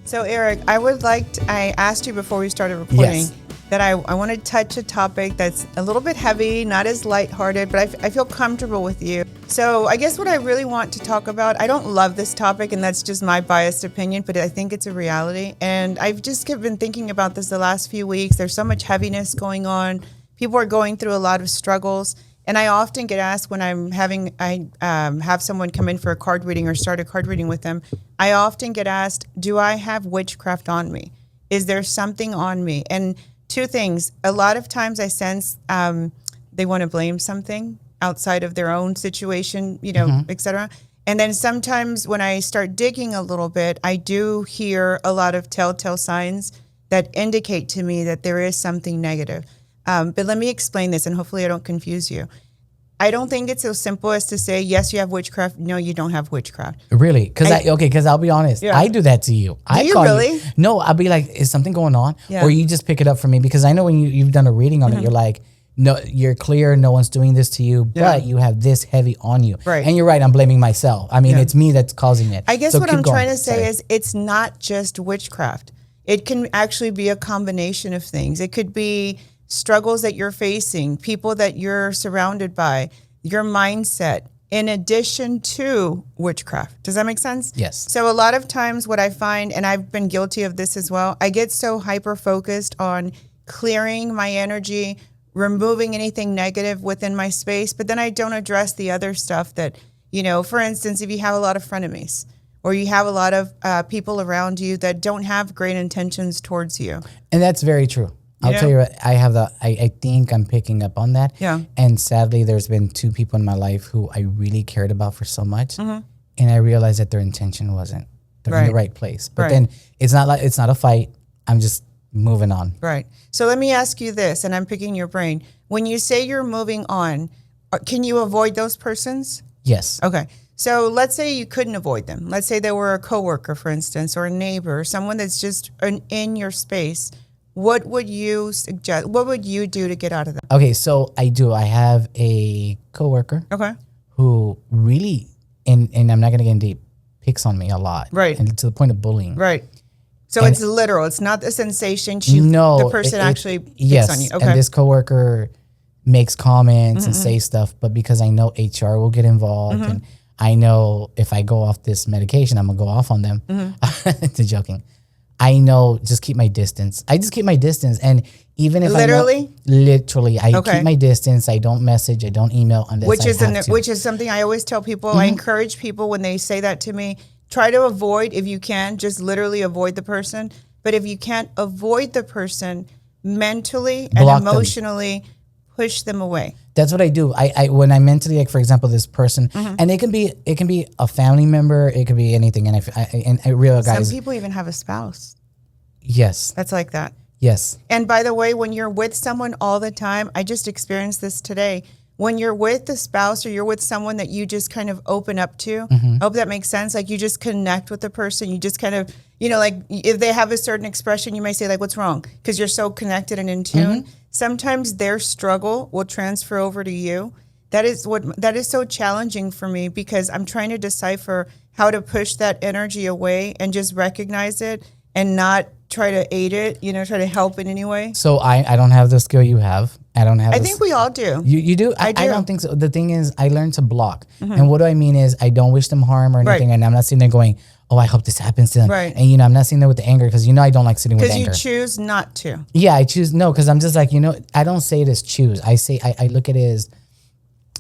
So, Eric, I asked you before we started recording that I want to touch a topic that's a little bit heavy, not as lighthearted, but I feel comfortable with you. So I guess what I really want to talk about, I don't love this topic, and that's just my biased opinion, but I think it's a reality. And I've just been thinking about this the last few weeks. There's so much heaviness going on. People are going through a lot of struggles. And I often get asked when I have someone come in for a card reading or start a card reading with them, I often get asked, do I have witchcraft on me? Is there something on me? And two things. A lot of times I sense they want to blame something outside of their own situation, et cetera. And then sometimes when I start digging a little bit, I do hear a lot of telltale signs that indicate to me that there is something negative. But let me explain this, and hopefully I don't confuse you. I don't think it's so simple as to say, yes, you have witchcraft. No, you don't have witchcraft. Really? Because I'll be honest. Yeah. I do that to you. Do you really? No, I'll be like, is something going on? Yeah. Or you just pick it up for me? Because I know when you've done a reading on it, you're like, no, you're clear. No one's doing this to you, but you have this heavy on you. Right. And you're right. I'm blaming myself. I mean, it's me that's causing it. I guess what I'm trying to say is it's not just witchcraft. It can actually be a combination of things. It could be struggles that you're facing, people that you're surrounded by, your mindset, in addition to witchcraft. Does that make sense? Yes. So a lot of times what I find, and I've been guilty of this as well, I get so hyper-focused on clearing my energy, removing anything negative within my space, but then I don't address the other stuff that, for instance, if you have a lot of frenemies, or you have a lot of people around you that don't have great intentions towards you. And that's very true. I'll tell you what, I think I'm picking up on that. Yeah. And sadly, there's been two people in my life who I really cared about for so much. And I realized that their intention wasn't in the right place. But then it's not a fight. I'm just moving on. Right. So let me ask you this, and I'm picking your brain. When you say you're moving on, can you avoid those persons? Yes. Okay. So let's say you couldn't avoid them. Let's say they were a coworker, for instance, or a neighbor, or someone that's just in your space. What would you suggest? What would you do to get out of that? Okay, so I do. I have a coworker who really, and I'm not going to get in deep, picks on me a lot. Right. And to the point of bullying. Right. So it's literal. It's not the sensation. The person actually picks on you. Okay. And this coworker makes comments and say stuff, but because I know HR will get involved and I know if I go off this medication, I'm going to go off on them. It's joking. I know, just keep my distance. I just keep my distance. And even if literally, I keep my distance. I don't message. I don't email unless which is something I always tell people. I encourage people when they say that to me, try to avoid, if you can, just literally avoid the person. But if you can't avoid the person, mentally and emotionally push them away. That's what I do. I when I mentally, like for example, this person, and it can be a family member, it could be anything. And I realize some people even have a spouse. Yes, that's like that. Yes. And by the way, when you're with someone all the time, I just experienced this today. When you're with the spouse or you're with someone that you just kind of open up to, I hope that makes sense. Like you just connect with the person. You just kind of, like if they have a certain expression, you may say like, what's wrong? Because you're so connected and in tune. Sometimes their struggle will transfer over to you. That is so challenging for me because I'm trying to decipher how to push that energy away and just recognize it and not try to aid it, try to help in any way. So I don't have the skill you have. I think we all do. You do? I don't think so. The thing is, I learned to block. And what do I mean is I don't wish them harm or anything. And I'm not sitting there going, oh, I hope this happens to them. Right. And, I'm not sitting there with the anger because, I don't like sitting with anger. Because you choose not to. Yeah, I choose. No, because I'm just like, I don't say it as choose. I say, I look at it as,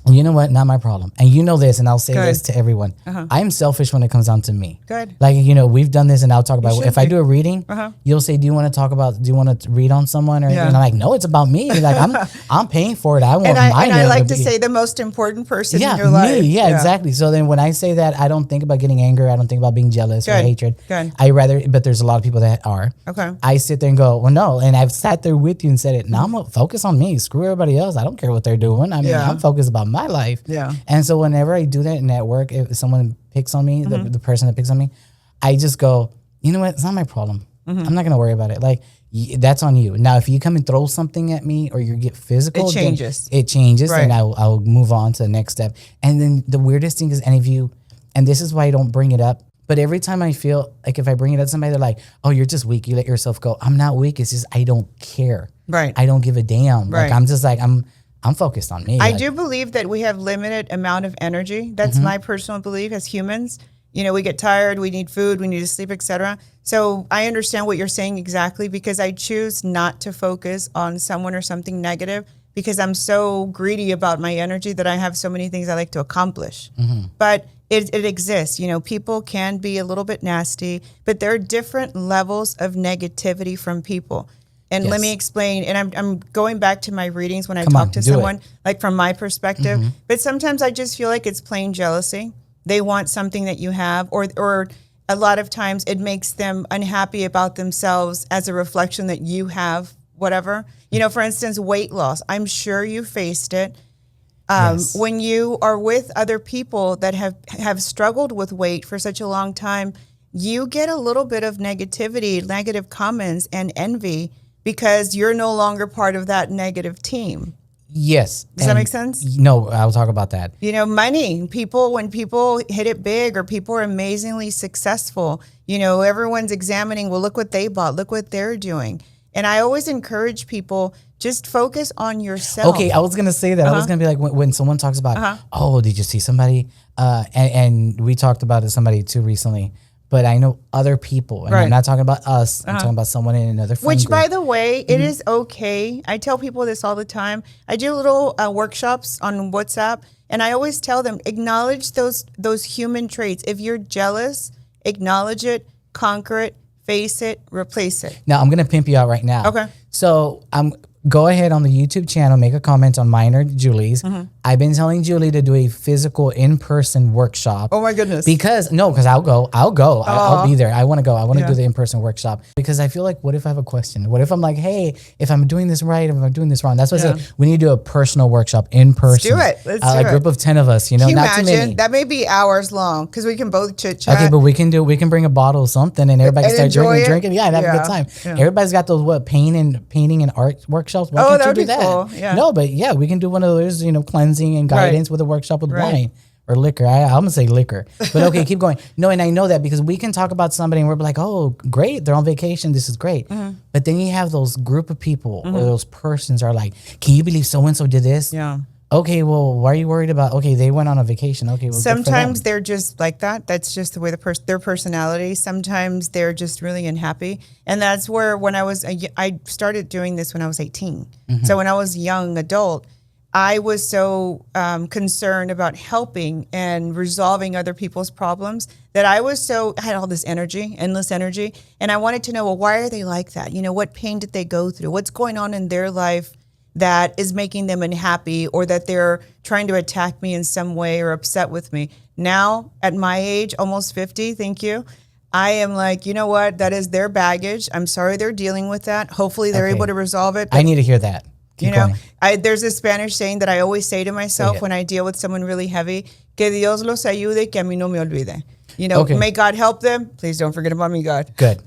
you know what? Not my problem. And you know this, and I'll say this to everyone. I'm selfish when it comes down to me. Good. Like, we've done this, and I'll talk about if I do a reading, you'll say, do you want to read on someone? Or anything? And I'm like, no, it's about me. Like, I'm paying for it. I want mine. And I like to say the most important person in your life. Me. Yeah, exactly. So then when I say that, I don't think about getting anger. I don't think about being jealous or hatred. Good. But there's a lot of people that are. Okay. I sit there and go, well, no. And I've sat there with you and said it. Now I'm going to focus on me. Screw everybody else. I don't care what they're doing. I mean, I'm focused about my life. Yeah. And so whenever I do that in at work, if someone picks on me, the person that picks on me, I just go, you know what? It's not my problem. I'm not going to worry about it. Like, that's on you. Now, if you come and throw something at me or you get physical, it changes. Right. And I'll move on to the next step. And then the weirdest thing is, and this is why I don't bring it up, But every time I feel like if I bring it up to somebody, they're like, oh, you're just weak. You let yourself go. I'm not weak. It's just I don't care. Right. I don't give a damn. Right. Like I'm just like, I'm focused on me. I like, do believe that we have limited amount of energy. That's my personal belief as humans. You know, we get tired, we need food, we need to sleep, etc. So I understand what you're saying exactly, because I choose not to focus on someone or something negative because I'm so greedy about my energy that I have so many things I like to accomplish. But it exists. You know, people can be a little bit nasty, but there are different levels of negativity from people. And let me explain. And I'm going back to my readings when I talk to someone, like from my perspective. But sometimes I just feel like it's plain jealousy. They want something that you have, or a lot of times it makes them unhappy about themselves as a reflection that you have whatever. You know, for instance, weight loss. I'm sure you faced it. When you are with other people that have struggled with weight for such a long time, you get a little bit of negativity, negative comments and envy because you're no longer part of that negative team. Yes. Does that make sense? No, I'll talk about that. You know, money, when people hit it big or people are amazingly successful, you know, everyone's examining, well, look what they bought, look what they're doing. And I always encourage people, just focus on yourself. Okay, I was going to say that. I was going to be like, when someone talks about, oh, did you see somebody? And we talked about it, somebody too recently. But I know other people, and I'm not talking about us. I'm talking about someone in another friend Which, group. by the way, it is okay. I tell people this all the time. I do little workshops on WhatsApp, and I always tell them, acknowledge those human traits. If you're jealous, acknowledge it, conquer it, face it, replace it. Now, I'm going to pimp you out right now. Okay. So go ahead on the YouTube channel, make a comment on mine or Julie's. I've been telling Julie to do a physical in-person workshop. Oh my goodness. Because I'll go. I'll be there. I want to go. I want to do the in-person workshop because I feel like, what if I have a question? What if I'm like, hey, if I'm doing this right, if I'm doing this wrong? That's what I say. We need to do a personal workshop in person. Let's do it. Let's do a group of 10 of us, you know, Can you not imagine? too many. That may be hours long because we can both chit chat. Okay, but we can bring a bottle of something and everybody can start drinking. Yeah, and have a good time. Yeah. Everybody's got those painting and art workshops. Why can't that you would do be that? cool. Yeah. No, but yeah, we can do one of those, you know, cleansing and guidance with a workshop with wine or liquor. I'm gonna say liquor, but okay, keep going. No, and I know that because we can talk about somebody and we're like, oh, great, they're on vacation. This is great. But then you have those group of people or those persons are like, can you believe so-and-so did this? Yeah. Okay, well, why are you worried about? Okay, they went on a vacation. Okay, well, sometimes they're just like that. That's just the way their personality. Sometimes they're just really unhappy, and that's where when I started doing this when I was 18. So when I was a young adult, I was so concerned about helping and resolving other people's problems that I had all this energy, endless energy, and I wanted to know, well, why are they like that? You know, what pain did they go through? What's going on in their life that is making them unhappy or that they're trying to attack me in some way or upset with me? Now, at my age, almost 50, thank you, I am like, you know what? That is their baggage. I'm sorry they're dealing with that. Hopefully they're able to resolve it. I need to hear that. Keep going. There's a Spanish saying that I always say to myself when I deal with someone really heavy, que Dios los ayude, que a mí no me olvide. You know, may God help them. Please don't forget about me, God. Good.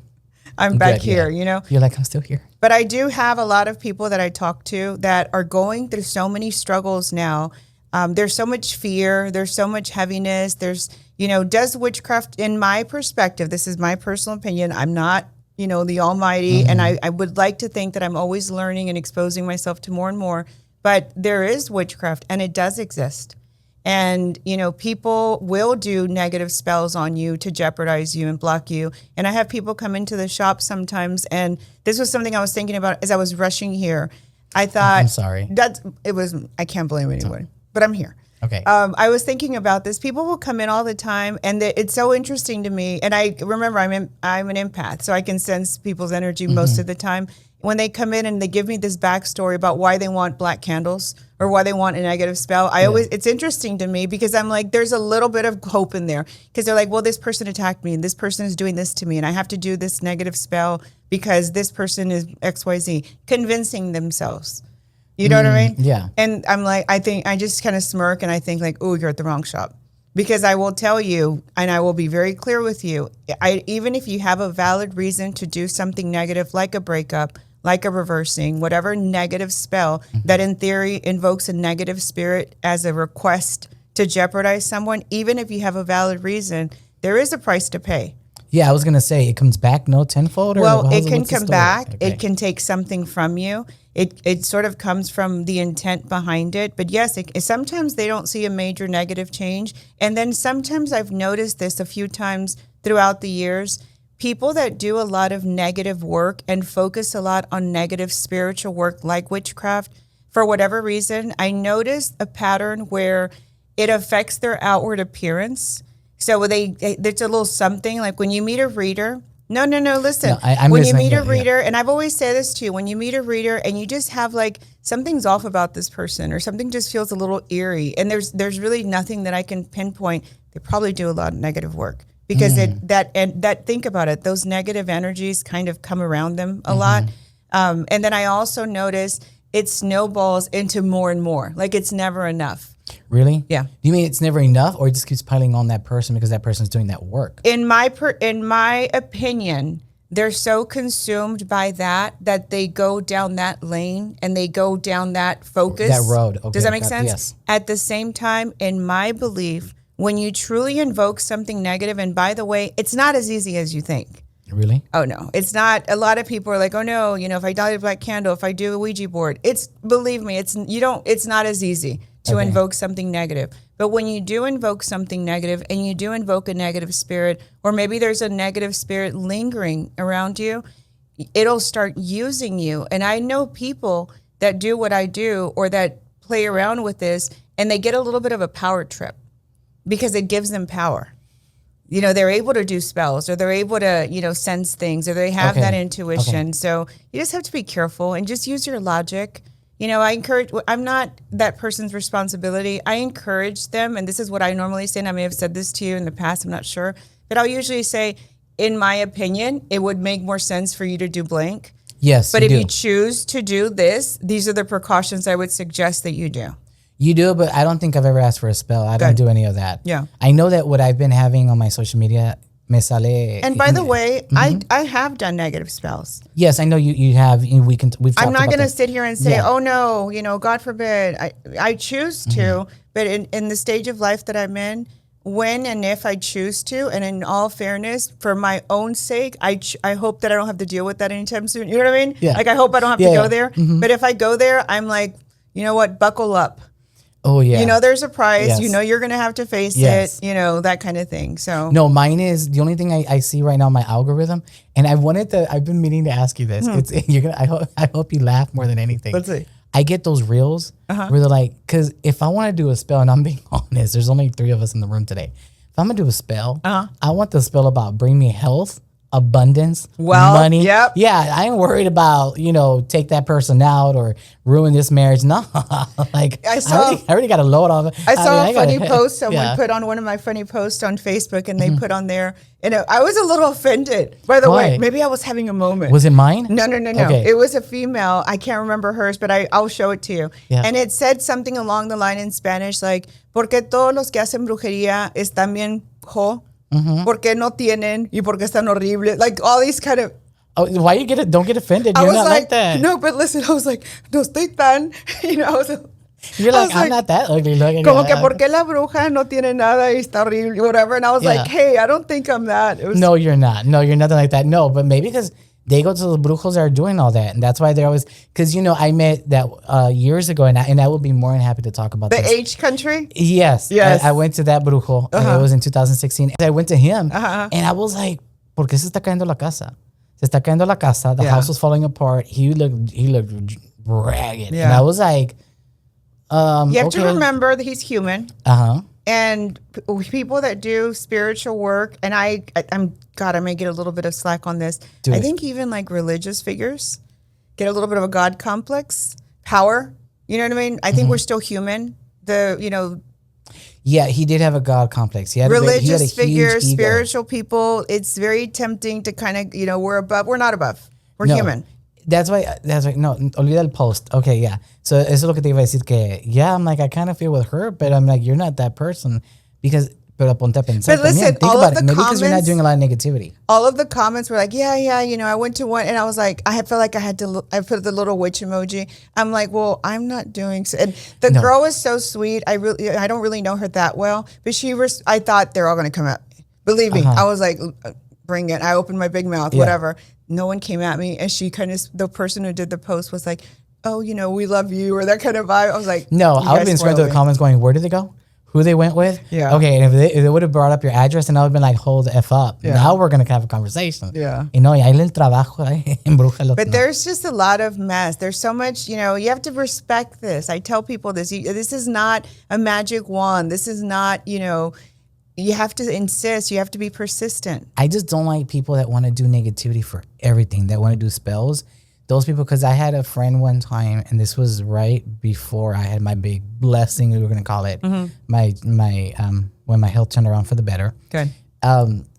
I'm back here, you know. You're like, I'm still here. But I do have a lot of people that I talk to that are going through so many struggles now. There's so much fear. There's so much heaviness. There's, you know, does witchcraft, in my perspective, this is my personal opinion, I'm not, you know, the almighty. And I would like to think that I'm always learning and exposing myself to more and more. But there is witchcraft and it does exist. And, you know, people will do negative spells on you to jeopardize you and block you. And I have people come into the shop sometimes. And this was something I was thinking about as I was rushing here. I thought, I'm sorry. I can't blame anyone, but I'm here. Okay. I was thinking about this. People will come in all the time, and it's so interesting to me. And I remember I'm an empath, so I can sense people's energy most of the time. When they come in and they give me this backstory about why they want black candles or why they want a negative spell, it's interesting to me because I'm like, there's a little bit of hope in there because they're like, well, this person attacked me and this person is doing this to me and I have to do this negative spell because this person is XYZ, convincing themselves. You know what I mean? Yeah. And I'm like, I just kind of smirk and I think like, oh, you're at the wrong shop. Because I will tell you, and I will be very clear with you, even if you have a valid reason to do something negative like a breakup, like a reversing, whatever negative spell that in theory invokes a negative spirit as a request to jeopardize someone, even if you have a valid reason, there is a price to pay. Yeah, I was gonna say it comes back tenfold. Or Well, it can what's the come story? back. Okay. It can take something from you. It sort of comes from the intent behind it. But yes, sometimes they don't see a major negative change. And then sometimes I've noticed this a few times throughout the years. People that do a lot of negative work and focus a lot on negative spiritual work like witchcraft, for whatever reason, I noticed a pattern where it affects their outward appearance. So there's a little something like when you meet a reader. No, listen. No, I'm when you meet a yeah. reader, and I've always said this too, when you meet a reader and you just have like something's off about this person or something just feels a little eerie, and there's really nothing that I can pinpoint, they probably do a lot of negative work. Because think about it, those negative energies kind of come around them a lot. And then I also notice it snowballs into more and more. Like it's never enough. Really? Yeah. Do you mean it's never enough, or it just keeps piling on that person because that person's doing that work? In my opinion, they're so consumed by that they go down that lane and they go down that focus. That road. Okay. Does that make sense? Yes. At the same time, in my belief, when you truly invoke something negative, and by the way, it's not as easy as you think. Really? Oh no, it's not. A lot of people are like, oh no, if I light a black candle, if I do a Ouija board, believe me, it's not as easy to invoke something negative. But when you do invoke something negative and you do invoke a negative spirit, or maybe there's a negative spirit lingering around you, it'll start using you. And I know people that do what I do or that play around with this, and they get a little bit of a power trip because it gives them power. They're able to do spells, or they're able to, sense things, or they have that intuition. So you just have to be careful and just use your logic. I'm not that person's responsibility. I encourage them, and this is what I normally say, and I may have said this to you in the past, I'm not sure, but I'll usually say, in my opinion, it would make more sense for you to do blank. Yes, but if you choose to do this, these are the precautions I would suggest that you do. You do, but I don't think I've ever asked for a spell. I don't do any of that. Yeah. I know that what I've been having on my social media, me sale. And by the way, I have done negative spells. Yes, I know you have. We've talked I'm not going to that. sit here and say, oh no, God forbid. I choose to, but in the stage of life that I'm in, when and if I choose to, and in all fairness, for my own sake, I hope that I don't have to deal with that anytime soon. You know what I mean? Yeah. Like I hope I don't have to go there. But if I go there, I'm like, you know what? Buckle up. Oh yeah. There's a price. Yes. You're going to have to face it. That kind of thing. So no, mine is the only thing I see right now. My algorithm, and I've been meaning to ask you this. I hope you laugh more than anything. Let's see. I get those reels where they're like, because if I want to do a spell, and I'm being honest, there's only 3 of us in the room today. If I'm gonna do a spell, I want the spell about bring me health, abundance, money. Yep. Yeah, I ain't worried about, take that person out or ruin this marriage. No, like I already got a load of it. I saw a funny post someone put on one of my funny posts on Facebook, and they put on there, and I was a little offended. By the way, maybe I was having a moment. Was it mine? No. Okay. It was a female. I can't remember hers, but I'll show it to you. Yeah. And it said something along the line in Spanish like, "Porque todos los que hacen brujería están bien jo? Porque no tienen y porque están horribles?" Like all these kind of. Oh, why don't get offended? You're not like that. No, but listen, I was like, no estoy tan, I was. You're like, I'm not that ugly looking. Como que porque la bruja no tiene nada y está horrible, whatever. And I was like, hey, I don't think I'm that. No, you're not. No, you're nothing like that. No, but maybe because they go to the brujos that are doing all that, and that's why they're always. Because I met that years ago, and I would be more than happy to talk about the this. H country. Yes. I went to that brujo. And it was in 2016. I went to him, and I was like, ¿Por qué se está cayendo la casa? Se está cayendo la casa. The house was falling apart. He looked ragged, and I was like, you have to remember that he's human. And people that do spiritual work, and I may get a little bit of slack on this. I think even like religious figures get a little bit of a God complex, power. You know what I mean? I think we're still human. Yeah, he did have a God complex. He had religious figures, ego. Spiritual people. It's very tempting to kind of, we're not above. We're human. That's why, no, olvida el post. Okay, yeah. So, eso es lo que te iba a decir que, I'm like, I kind of feel with her, but I'm like, you're not that person pero ponte a pensar. But listen, think about it. Maybe because you're not doing a lot of negativity. All of the comments were like, I went to one, and I was like, I felt like I put the little witch emoji. I'm like, well, I'm not doing so. And the girl is so sweet. I don't really know her that well, but I thought they're all going to come up. Believe me, I was like, bring it. I opened my big mouth, whatever. No one came at me. And she the person who did the post was like, oh, we love you, or that kind of vibe. I was like, no, I would have been scrolling through the comments going, where did they go? Who they went with? Yeah. Okay, and if they would have brought up your address, and I would have been like, hold the F up. Yeah. Now we're going to have a conversation. Yeah. Y no, y ahí el trabajo, embrújalo. But there's just a lot of mess. There's so much, you have to respect this. I tell people this. This is not a magic wand. This is not, you have to insist. You have to be persistent. I just don't like people that want to do negativity for everything, that want to do spells. Those people, because I had a friend one time, and this was right before I had my big blessing, we were going to call it, my when my health turned around for the better. Good.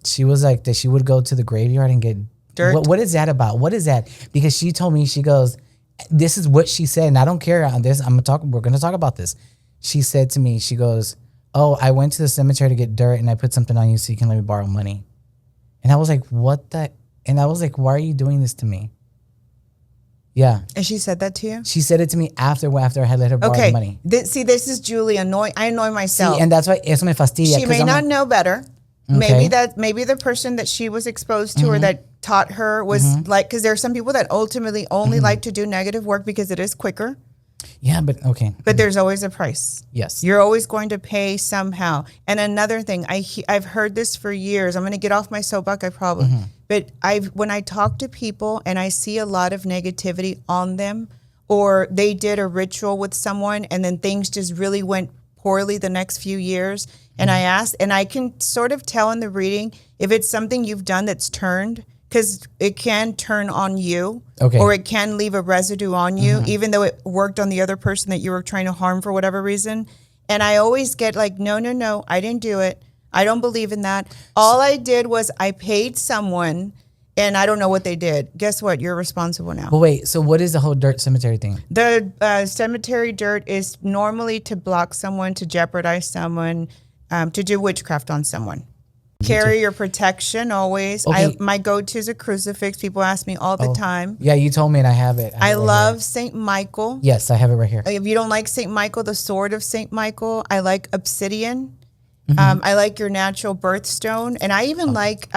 She was like that. She would go to the graveyard and get dirt. What is that about? What is that? Because she told me, she goes, this is what she said, and I don't care on this. We're going to talk about this. She said to me, she goes, oh, I went to the cemetery to get dirt, and I put something on you so you can let me borrow money. And I was like, what the? And I was like, why are you doing this to me? Yeah. And she said that to you? She said it to me after I had let her borrow the money. This is Julie. I annoy myself. See, and that's why eso me fastidia. She may not know better. Okay. Maybe the person that she was exposed to or that taught her was like, because there are some people that ultimately only like to do negative work because it is quicker. Yeah, but okay. But there's always a price. Yes. You're always going to pay somehow. And another thing, I've heard this for years. I'm going to get off my soapbox, I probably. But when I talk to people and I see a lot of negativity on them, or they did a ritual with someone and then things just really went poorly the next few years, and I ask, and I can sort of tell in the reading if it's something you've done that's turned, because it can turn on you, or it can leave a residue on you, even though it worked on the other person that you were trying to harm for whatever reason. And I always get like, no, I didn't do it. I don't believe in that. All I did was I paid someone, and I don't know what they did. Guess what? You're responsible now. But wait, so what is the whole dirt cemetery thing? The cemetery dirt is normally to block someone, to jeopardize someone, to do witchcraft on someone. Carry your protection always. Okay. My go-to is a crucifix. People ask me all the time. Yeah, you told me, and I have it. I love St. Michael. Yes, I have it right here. If you don't like St. Michael, the sword of St. Michael, I like obsidian. I like your natural birthstone. And I even like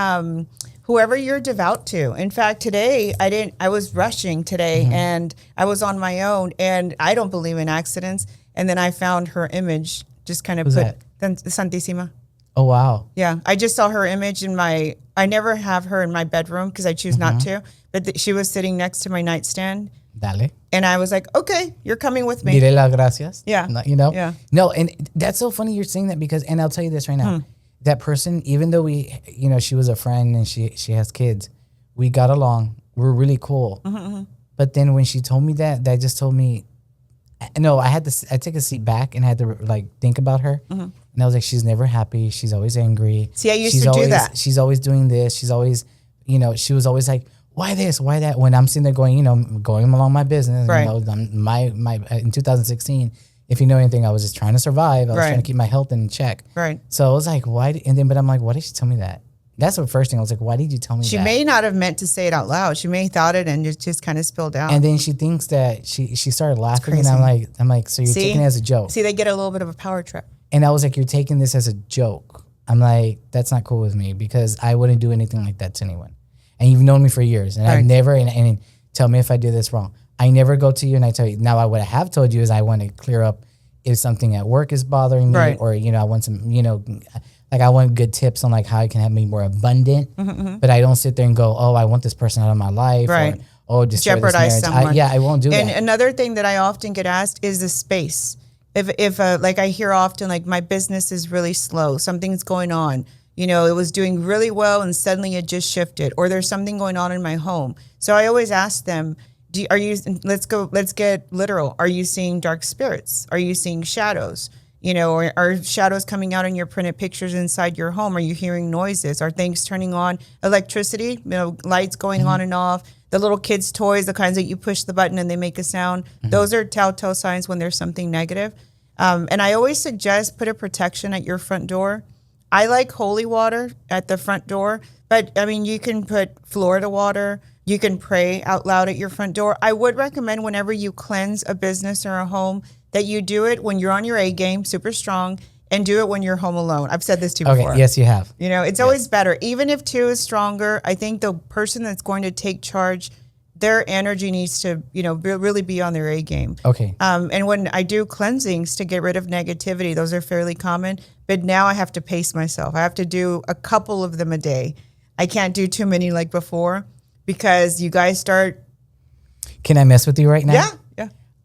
whoever you're devout to. In fact, today, I was rushing today, and I was on my own, and I don't believe in accidents. And then I found her image, just kind of Santissima. Oh, wow. Yeah. I just saw her image I never have her in my bedroom because I choose not to, but she was sitting next to my nightstand. Dale. And I was like, okay, you're coming with me. Dile las gracias. Yeah. Yeah. No, and that's so funny you're saying that because, and I'll tell you this right now, that person, even though she was a friend and she has kids, we got along. We're really cool. But then when she told me that just told me, no, I took a seat back and had to like think about her. And I was like, she's never happy. She's always angry. See, I used to do that. She's always doing this. She's always, she was always like, why this, why that? When I'm sitting there going, going along my business, right. In 2016, if you know anything, I was just trying to survive. I was trying to keep my health in check. Right. So I was like, why? But I'm like, why did she tell me that? That's the first thing. I was like, why did you tell me that? She may not have meant to say it out loud. She may have thought it and just kind of spilled out. And then she thinks that she started laughing, and I'm like, so you're taking it as a joke. See, they get a little bit of a power trip. And I was like, you're taking this as a joke. I'm like, that's not cool with me because I wouldn't do anything like that to anyone. And you've known me for years, and I've never, and tell me if I do this wrong. I never go to you and I tell you. Now, what I have told you is I want to clear up if something at work is bothering me, or, I want some, like I want good tips on like how I can have me more abundant, but I don't sit there and go, oh, I want this person out of my life, or destroy jeopardize this marriage. someone. I won't do that. And another thing that I often get asked is the space. If like I hear often, like my business is really slow, something's going on, it was doing really well and suddenly it just shifted, or there's something going on in my home. So I always ask them, let's get literal. Are you seeing dark spirits? Are you seeing shadows? Or are shadows coming out in your printed pictures inside your home? Are you hearing noises? Are things turning on? Electricity, lights going on and off. The little kids' toys, the kinds that you push the button and they make a sound. Those are telltale signs when there's something negative. And I always suggest put a protection at your front door. I like holy water at the front door, but you can put Florida water. You can pray out loud at your front door. I would recommend whenever you cleanse a business or a home that you do it when you're on your A game, super strong, and do it when you're home alone. I've said this to you before. Yes, you have. You know, it's always better. Even if 2 is stronger, I think the person that's going to take charge, their energy needs to, you know, really be on their A game. Okay. And when I do cleansings to get rid of negativity, those are fairly common. But now I have to pace myself. I have to do a couple of them a day. I can't do too many like before because you guys start. Can I mess with you right now? Yeah.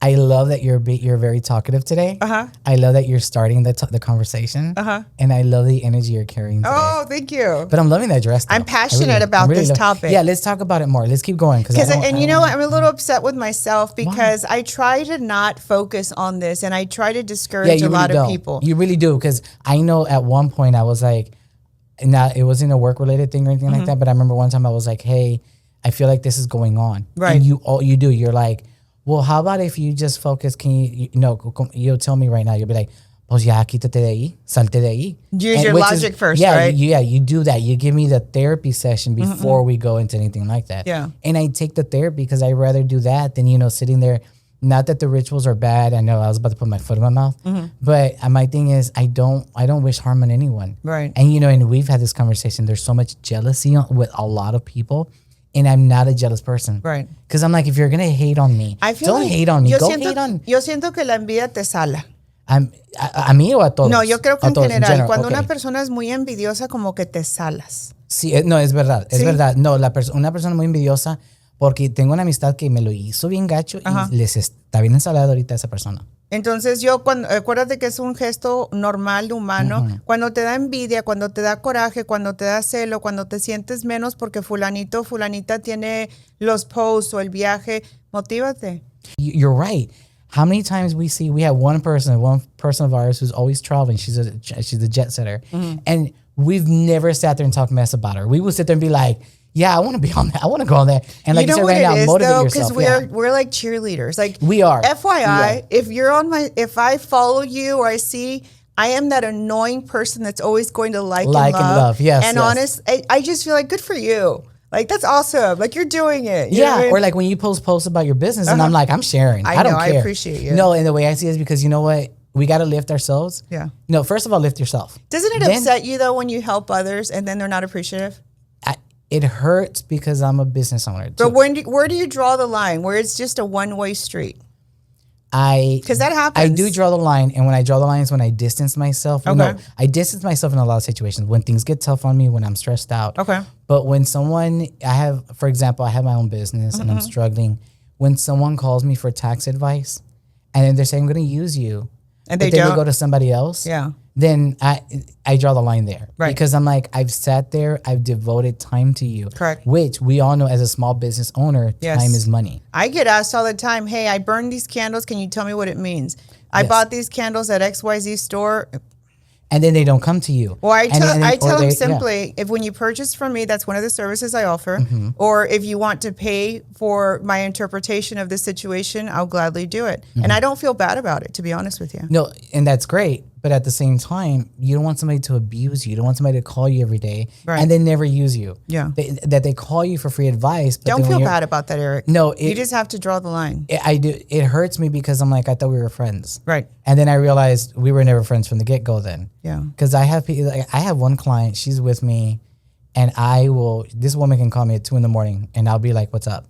I love that you're very talkative today. I love that you're starting the conversation. And I love the energy you're carrying today. Oh, thank you. But I'm loving that dress. I'm passionate about this topic. Yeah, let's talk about it more. Let's keep going. And you know what? I'm a little upset with myself because I try to not focus on this and I try to discourage a lot of people. You really do, because I know at one point I was like, it wasn't a work-related thing or anything like that, but I remember one time I was like, hey, I feel like this is going on. Right. And you're like, well, how about if you just focus? Can you'll tell me right now, you'll be like, pues ya, quítate de ahí, salte de ahí. Use your logic first, right? You do that. You give me the therapy session before we go into anything like that. Yeah. And I take the therapy because I'd rather do that than, sitting there. Not that the rituals are bad. I know I was about to put my foot in my mouth, but my thing is I don't wish harm on anyone. Right. And, and we've had this conversation. There's so much jealousy with a lot of people. And I'm not a jealous person. Right. Because I'm like, if you're going to hate on me, don't hate on me. Go hate on me. Yo siento que la envidia te sala. ¿A mí o a todos? No, yo creo que en general, cuando una persona es muy envidiosa, como que te salas. Sí, no, es verdad, es verdad. No, una persona muy envidiosa, porque tengo una amistad que me lo hizo bien gacho y les está bien ensalada ahorita esa persona. Entonces acuérdate que es un gesto normal de humano. Cuando te da envidia, cuando te da coraje, cuando te da celo, cuando te sientes menos porque fulanito o fulanita tiene los posts o el viaje, motívate. You're right. How many times we have one person of ours who's always traveling. She's a jet setter. And we've never sat there and talked mess about her. We would sit there and be like, yeah, I want to be on that. I want to go on that. And like you said right now, motivate yourself. Because we're like cheerleaders. Like we are. FYI, if I follow you or I see, I am that annoying person that's always going to like and love. Yes. And honest, I just feel like good for you. Like that's awesome. Like you're doing it. You know what I mean? Or like when you posts about your business, and I'm like, I'm sharing. I don't care. I appreciate you. No, and the way I see it is because you know what? We got to lift ourselves. Yeah. No, first of all, lift yourself. Doesn't it upset you though when you help others and then they're not appreciative? It hurts because I'm a business owner. But where do you draw the line where it's just a one-way street? Because that happens. I do draw the line, and when I draw the line is when I distance myself. Okay. No, I distance myself in a lot of situations when things get tough on me, when I'm stressed out. Okay. But when for example, I have my own business and I'm struggling. When someone calls me for tax advice, and then they're saying I'm going to use you, and they go to somebody else. Yeah. Then I draw the line there. Right. Because I'm like, I've sat there, I've devoted time to you. Correct. Which we all know as a small business owner, time is money. I get asked all the time, hey, I burned these candles. Can you tell me what it means? I bought these candles at XYZ store. And then they don't come to you. Well, I tell them simply, if when you purchase from me, that's one of the services I offer. Or if you want to pay for my interpretation of the situation, I'll gladly do it. And I don't feel bad about it, to be honest with you. No, and that's great. But at the same time, you don't want somebody to abuse you. You don't want somebody to call you every day and then never use you. Yeah. They call you for free advice. But don't feel bad about that, Eric. No. You just have to draw the line. I do. It hurts me because I'm like, I thought we were friends. Right. And then I realized we were never friends from the get-go then. Yeah. Because I have one client, she's with me, and this woman can call me at 2 a.m. and I'll be like, what's up?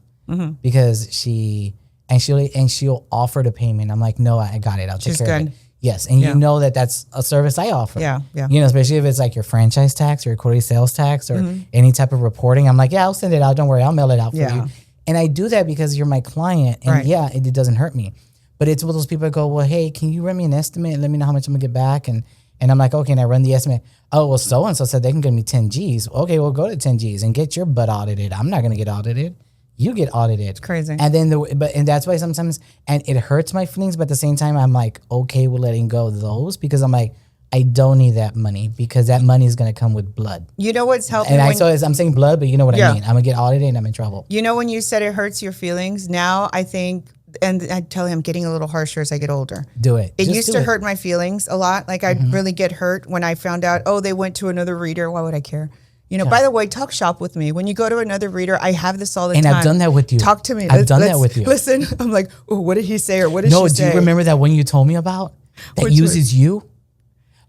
Because she'll offer to pay me. And I'm like, no, I got it. I'll take care of it. Yes, and you know that's a service I offer. Yeah. Especially if it's like your franchise tax or your quarterly sales tax or any type of reporting. I'm like, yeah, I'll send it out. Don't worry, I'll mail it out for you. And I do that because you're my client, and it doesn't hurt me. But it's with those people that go, well, hey, can you run me an estimate and let me know how much I'm gonna get back? And I'm like, okay, and I run the estimate. Oh, well, so-and-so said they can give me 10 G's. Okay, well, go to 10 G's and get your butt audited. I'm not gonna get audited. You get audited. It's crazy. And then and that's why sometimes, and it hurts my feelings, but at the same time, I'm like, okay with letting go of those because I'm like, I don't need that money because that money is going to come with blood. You know what's helping? And I'm saying blood, but you know what I mean. I'm going to get audited and I'm in trouble. You know when you said it hurts your feelings, now I think, and I tell you I'm getting a little harsher as I get older. Do it. It used to hurt my feelings a lot. Like I'd really get hurt when I found out, they went to another reader. Why would I care? By the way, talk shop with me. When you go to another reader, I have this all the time. And I've done that with you. Talk to me. I've done that with you. Listen, I'm like, what did he say or what did she say? No, do you remember that one you told me about that uses you?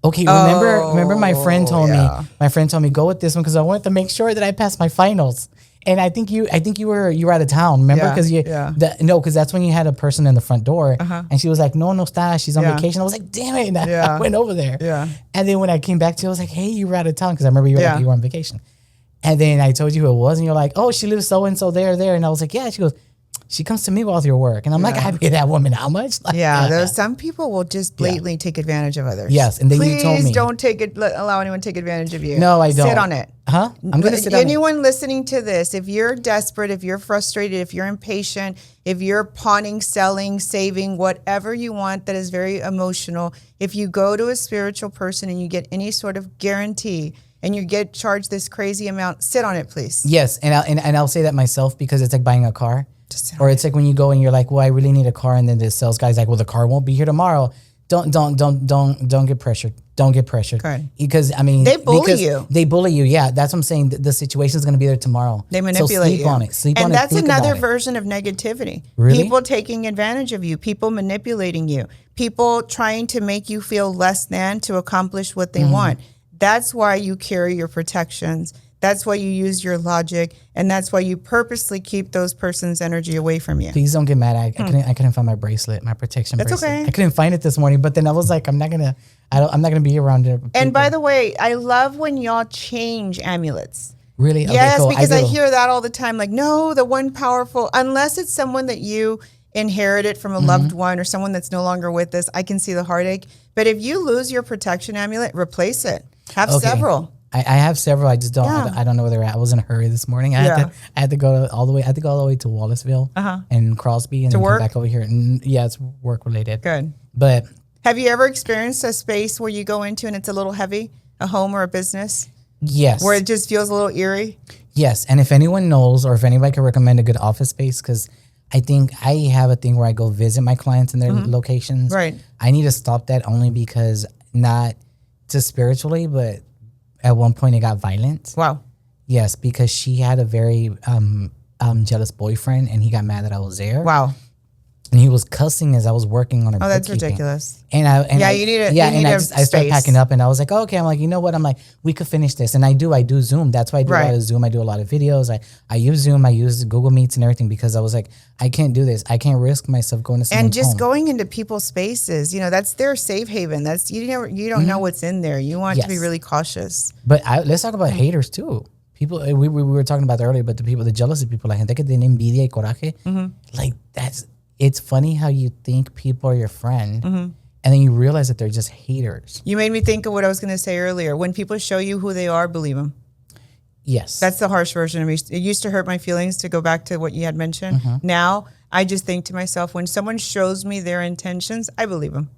Okay, remember my friend told me go with this one because I wanted to make sure that I passed my finals. And I think you were out of town, remember? Because because that's when you had a person in the front door, and she was like, "No está, she's on vacation." I was like, "Damn it!" And I went over there. Yeah. And then when I came back to you, I was like, "Hey, you were out of town," because I remember you were on vacation. And then I told you who it was, and you're like, "Oh, she lives so and so there." And I was like, "Yeah." She goes, "She comes to me with all your work," and I'm like, "I pay that woman how much?" Like, there's some people will just blatantly take advantage of others. Yes, and then you told me, please don't allow anyone to take advantage of you. No, I don't. Sit on it. Huh? I'm gonna sit on it. Anyone listening to this, if you're desperate, if you're frustrated, if you're impatient, if you're pawning, selling, saving, whatever you want that is very emotional, if you go to a spiritual person and you get any sort of guarantee and you get charged this crazy amount, sit on it, please. Yes, and I'll say that myself because it's like buying a car. Or it's like when you go and you're like, well, I really need a car, and then the sales guy's like, well, the car won't be here tomorrow. Don't get pressured. Don't get pressured. Okay. Because I mean, they bully you. They bully you. Yeah, that's what I'm saying. The situation is going to be there tomorrow. They manipulate you. Sleep on it. Sleep on it. And that's another version of negativity. Really? People taking advantage of you. People manipulating you. People trying to make you feel less than to accomplish what they want. That's why you carry your protections. That's why you use your logic, and that's why you purposely keep those person's energy away from you. Please don't get mad. I couldn't find my bracelet, my protection bracelet. Okay. I couldn't find it this morning, but then I was like, I'm not gonna be around there. And by the way, I love when y'all change amulets. Really? Okay, yes, cool. because I hear that all the time. Like, no, the one powerful, unless it's someone that you inherited from a loved one or someone that's no longer with us, I can see the heartache. But if you lose your protection amulet, replace it. Have several. I have several. I just don't. I don't know where they're at. I was in a hurry this morning. I had to go all the way. I had to go all the way to Wallaceville and Crosby and then come back over here. And it's work related. Good. But have you ever experienced a space where you go into and it's a little heavy, a home or a business? Yes. Where it just feels a little eerie. Yes, and if anyone knows or if anybody can recommend a good office space, because I think I have a thing where I go visit my clients in their locations. Right. I need to stop that only because not just spiritually, but at one point it got violent. Wow. Yes, because she had a very jealous boyfriend and he got mad that I was there. Wow. And he was cussing as I was working on her. Oh, that's ridiculous. You need it. Yeah, and I started packing up and I was like, okay, I'm like, you know what? I'm like, we could finish this. And I do Zoom. That's why I do a lot of Zoom. I do a lot of videos. I use Zoom. I use Google Meets and everything because I was like, I can't do this. I can't risk myself going to someone's and just home. Going into people's spaces, that's their safe haven. That's you don't know what's in there. You want to be really cautious. But let's talk about haters too. People, we were talking about that earlier, but the jealousy people, la gente que tiene envidia y coraje, like it's funny how you think people are your friend and then you realize that they're just haters. You made me think of what I was going to say earlier. When people show you who they are, believe them. Yes. That's the harsh version of me. It used to hurt my feelings to go back to what you had mentioned. Now, I just think to myself, when someone shows me their intentions, I believe them.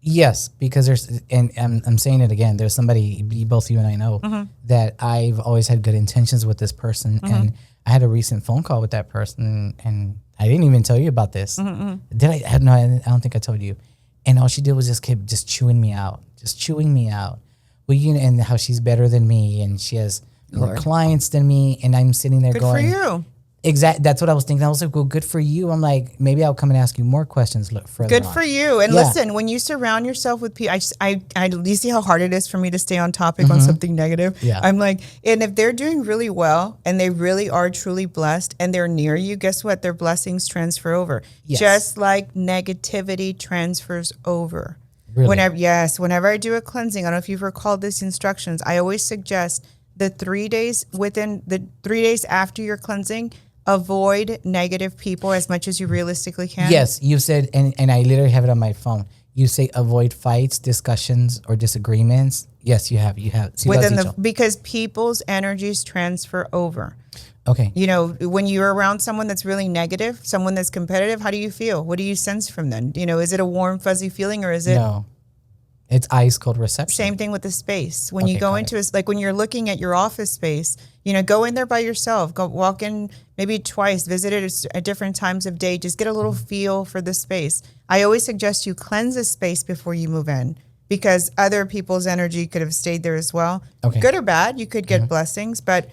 Yes, because I'm saying it again, there's somebody, both you and I know, that I've always had good intentions with this person. And I had a recent phone call with that person and I didn't even tell you about this. Did I? No, I don't think I told you. And all she did was just keep chewing me out. Well, and how she's better than me and she has more clients than me. And I'm sitting there going. Good for you. Exactly. That's what I was thinking. I was like, well, good for you. I'm like, maybe I'll come and ask you more questions further Good on. for you. And listen, when you surround yourself with people, you see how hard it is for me to stay on topic on something negative? Yeah. I'm like, and if they're doing really well and they really are truly blessed and they're near you, guess what? Their blessings transfer over. Yes. Just like negativity transfers over. Really? Whenever I do a cleansing, I don't know if you've recalled this instructions, I always suggest within the 3 days after your cleansing, avoid negative people as much as you realistically can. Yes, you said, and I literally have it on my phone. You say avoid fights, discussions, or disagreements. Yes, you have. Because people's energies transfer over. Okay. When you're around someone that's really negative, someone that's competitive, how do you feel? What do you sense from them? Is it a warm, fuzzy feeling or is it? No. It's ice cold reception. Same thing with the space. When you go into like when you're looking at your office space, go in there by yourself. Go walk in maybe twice, visit it at different times of day. Just get a little feel for the space. I always suggest you cleanse a space before you move in because other people's energy could have stayed there as well. Okay. Good or bad, you could get blessings, but.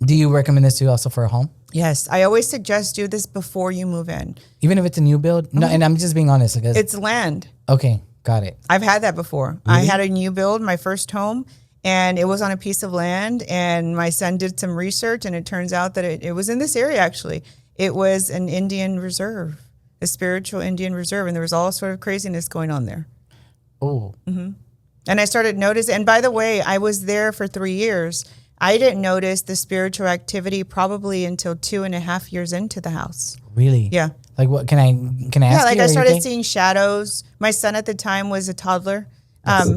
Do you recommend this too also for a home? Yes. I always suggest do this before you move in. Even if it's a new build? No, and I'm just being honest. It's land. Okay. Got it. I've had that before. Really? I had a new build, my first home, and it was on a piece of land. And my son did some research, and it turns out that it was in this area, actually. It was an Indian reserve, a spiritual Indian reserve, and there was all sort of craziness going on there. Oh. Mm-hmm. And I started noticing, and by the way, I was there for 3 years. I didn't notice the spiritual activity probably until 2.5 years into the house. Really? Yeah. Like what? Can I ask you? Yeah, like I started anything? seeing shadows. My son at the time was a toddler.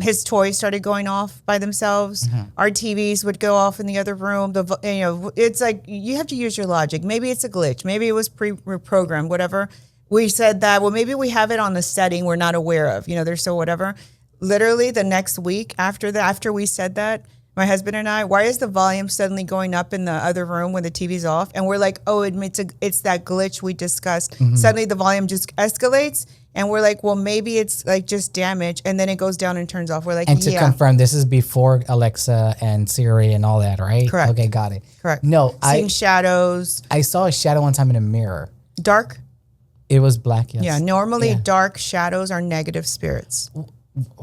His toys started going off by themselves. Our TVs would go off in the other room. It's like you have to use your logic. Maybe it's a glitch. Maybe it was pre-programmed, whatever. We said that, well, maybe we have it on the setting we're not aware of. There's so whatever. Literally the next week after we said that, my husband and I, why is the volume suddenly going up in the other room when the TV's off? And we're like, oh, it's that glitch we discussed. Suddenly the volume just escalates. And we're like, well, maybe it's like just damage. And then it goes down and turns off. We're like, and to confirm, this is before Alexa and Siri and all that, right? Correct. Okay, got it. Correct. No, seeing shadows. I saw a shadow one time in a mirror. Dark? It was black, yes. Yeah, normally dark shadows are negative spirits.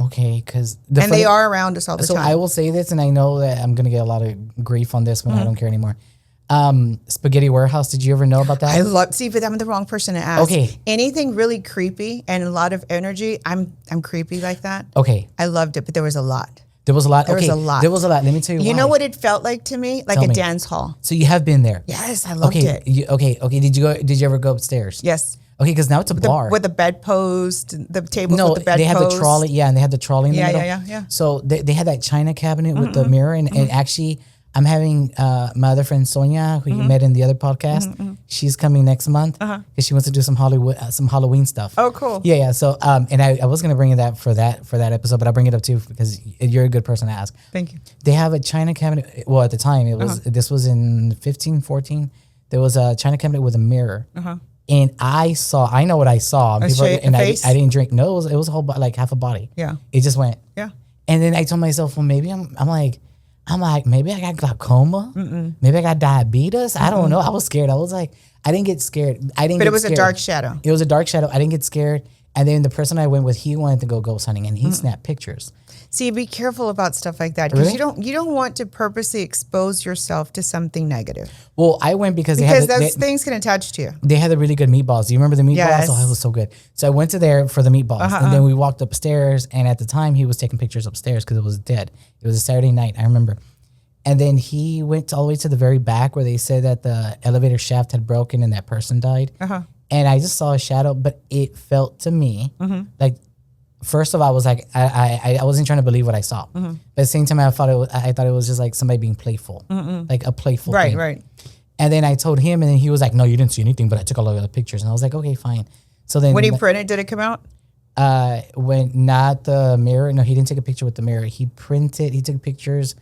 Okay, because... they are around us all the time. So I will say this, and I know that I'm going to get a lot of grief on this when I don't care anymore. Spaghetti Warehouse, did you ever know about that? But I'm the wrong person to ask. Okay. Anything really creepy and a lot of energy, I'm creepy like that. Okay. I loved it, but there was a lot. There was a lot. There was a lot. There was a lot. Let me tell you why. You know what it felt like to me? Like Tell me. dance hall. So you have been there. Yes, I loved Okay. it. Okay. Did you ever go upstairs? Yes. Okay, because now it's a bar. With the bedpost, the tables No, with the bedpost. they had the trolley. Yeah, and they had the trolley in the middle. Yeah. So they had that china cabinet with the mirror, and actually, I'm having my other friend Sonia, who you met in the other podcast. She's coming next month because she wants to do some Halloween stuff. Oh, cool. Yeah. So and I was gonna bring it up for that episode, but I'll bring it up too because you're a good person to ask. Thank you. They have a china cabinet. Well, at the time it was this was in 15, 14. There was a china cabinet with a mirror. And I know what I saw. A face? I didn't drink. No, it was a whole like half a body. Yeah. It just went. Yeah. And then I told myself, well, maybe I'm like, maybe I got glaucoma. Maybe I got diabetes. I don't know. I was scared. I was like, I didn't get scared. But it was a dark shadow. It was a dark shadow. I didn't get scared. And then the person I went with, he wanted to go ghost hunting, and he snapped pictures. See, be careful about stuff like that because Really? you don't want to purposely expose yourself to something negative Well, I went because those things can attach to you. they had the really good meatballs. Do you remember the meatballs? Yes. Oh, it was so good. So I went to there for the meatballs, and then we walked upstairs. And at the time, he was taking pictures upstairs because it was dead. It was a Saturday night, I remember. And then he went all the way to the very back where they said that the elevator shaft had broken and that person died. And I just saw a shadow, but it felt to me like. First of all, I was like, I wasn't trying to believe what I saw, but at the same time, I thought it was just like somebody being playful, like a playful thing. Right. And then I told him, and then he was like, "No, you didn't see anything, but I took a lot of the pictures." And I was like, "Okay, fine." So then When he printed, did it come out? When not the mirror, no, he didn't take a picture with the mirror. He took pictures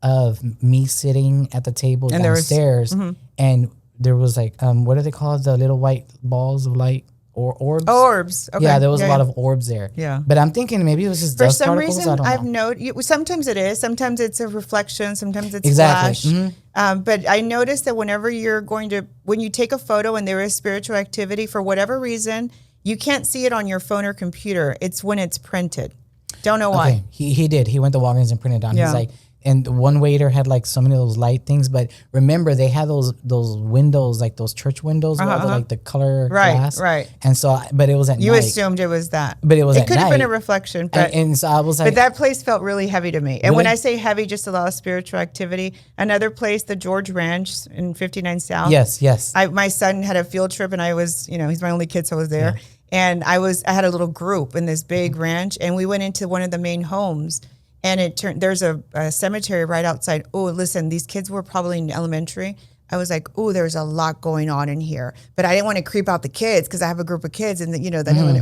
of me sitting at the table And downstairs, and there was like, what are they called? The little white balls of light. Or orbs? Orbs. Okay. Yeah, there was a lot of orbs there. Yeah. But I'm thinking maybe it was just For dust some particles. reason, I don't I've know. noted, sometimes it is, sometimes it's a reflection, sometimes it's Exactly. flash. But I noticed that whenever when you take a photo and there is spiritual activity, for whatever reason, you can't see it on your phone or computer. It's when it's printed. Don't know why. Okay, he did. He went to Walgreens and printed it on. Yeah. He's like, and one waiter had like so many of those light things. But remember, they had those windows, like those church windows, with like the color glass. Right. And so, but it was at You night. assumed it was that. But it was It at could have been a night. reflection. But, And so I was like, but that place felt really heavy to me. And when Really? I say heavy, just a lot of spiritual activity. Another place, the George Ranch in 59 South. yes. My son had a field trip, and I was, he's my only kid, so I was there. Yeah. And I had a little group in this big ranch, and we went into one of the main homes, and there's a cemetery right outside. Oh, listen, these kids were probably in elementary. I was like, oh, there's a lot going on in here, but I didn't want to creep out the kids because I have a group of kids, and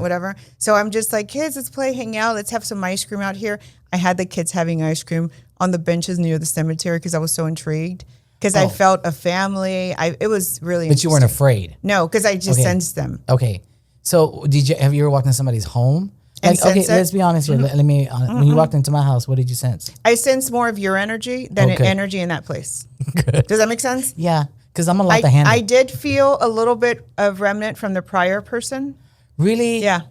whatever. So I'm just like, kids, let's play, hang out, let's have some ice cream out here. I had the kids having ice cream on the benches near the cemetery because I was so intrigued. Because I felt a family. It was really. But you weren't afraid. No, because I just sensed them. Okay. So have you ever walked in somebody's home? And Like, okay, sense it? let's be honest here. Let me. When you walked into my house, what did you sense? I sense more of your energy than Okay. energy in that place. Does that make sense? Yeah, because I'm a lot to handle. I did feel a little bit of remnant from the prior person. Really? Yeah.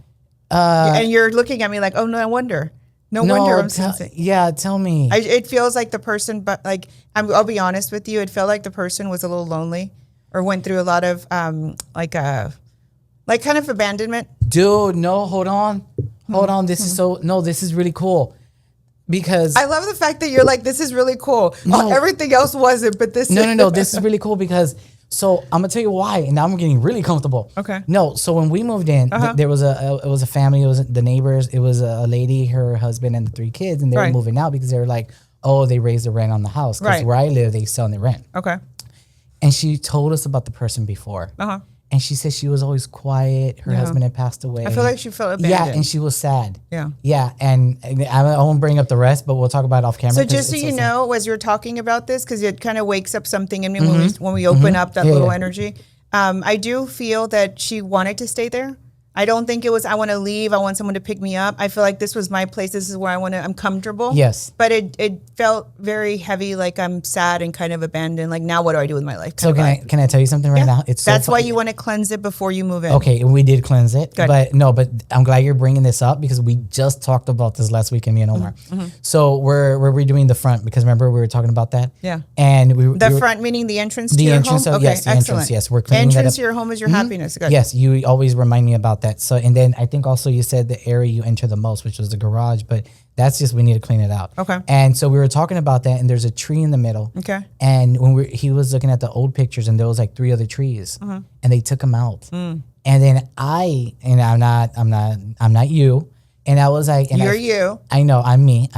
And you're looking at me like, oh, no wonder. No wonder I'm sensing. Yeah, tell me. It feels like the person, but like, I'll be honest with you. It felt like the person was a little lonely or went through a lot of like kind of abandonment. Dude, no, hold on. This is really cool. Because I love the fact that you're like, this is really cool. No, everything else wasn't, but this No, this is really cool because so I'm gonna tell you why, and now I'm getting really comfortable. Okay. No, so when we moved in, there was it was a family, it was the neighbors, it was a lady, her husband, and the 3 kids, and they were moving out because they were like, oh, they raised the rent on the house. Because where I live, they sell on the rent. Okay. And she told us about the person before. And she said she was always quiet. Her husband had passed away. I feel like she felt abandoned. Yeah, and she was sad. Yeah. Yeah, and I won't bring up the rest, but we'll talk about it off camera. So just so you know, as you're talking about this, because it kind of wakes up something in me when we open up that little energy, I do feel that she wanted to stay there. I don't think it was, I want to leave, I want someone to pick me up. I feel like this was my place. This is where I'm comfortable. Yes. But it felt very heavy, like I'm sad and kind of abandoned. Like, now what do I do with my life? So can I tell you something right now? It's so That's why you want to cleanse it before you move in. Okay, we did cleanse it. Good. But I'm glad you're bringing this up because we just talked about this last week, me and Omar. So we're redoing the front because remember we were talking about that? Yeah. And the front meaning the entrance to your home? Yes, the entrance, yes. We're cleaning that up. Entrance to your home is your happiness. Good. Yes, you always remind me about that. So, and then I think also you said the area you enter the most, which was the garage, but that's just, we need to clean it out. Okay. And so we were talking about that, and there's a tree in the middle. Okay. And when he was looking at the old pictures, and there was like 3 other trees, and they took them out. And then I'm not you, and I was like, and you're you. I know, I'm me.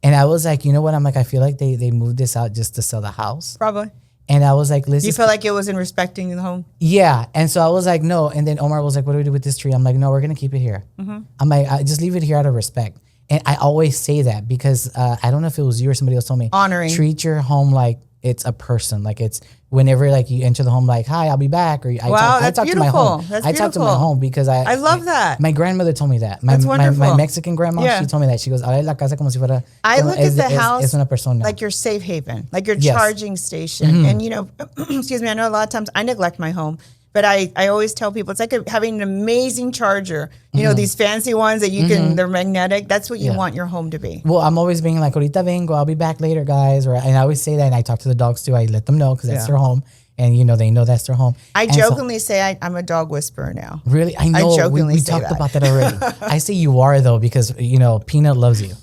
And I was like, you know what? I'm like, I feel like they moved this out just to sell the house. Probably. And I was like, listen. You felt like it wasn't respecting the home? Yeah. And so I was like, no. And then Omar was like, what do we do with this tree? I'm like, no, we're going to keep it here. I'm like, I just leave it here out of respect. And I always say that because I don't know if it was you or somebody else told me. Honoring. Treat your home like it's a person. Like it's whenever like you enter the home, like, hi, I'll be back. Or I talk to my home. I talk to my home because I love that. My grandmother told me that. That's wonderful. My Mexican grandma, she told me that. She goes, I la casa como si fuera. I look at the house es una persona. like your safe haven, like your charging station. And you know, excuse me, I know a lot of times I neglect my home. But I always tell people it's like having an amazing charger. You know, these fancy ones that you can, they're magnetic. That's what you want your home to be. Well, I'm always being like, ahorita vengo, I'll be back later, guys. And I always say that, and I talk to the dogs too. I let them know because that's their home. And, you know, they know that's their home. I jokingly say I'm a dog whisperer now. Really? I know. I jokingly we talked about that already. I say you are, though, because, you know, Peanut loves you.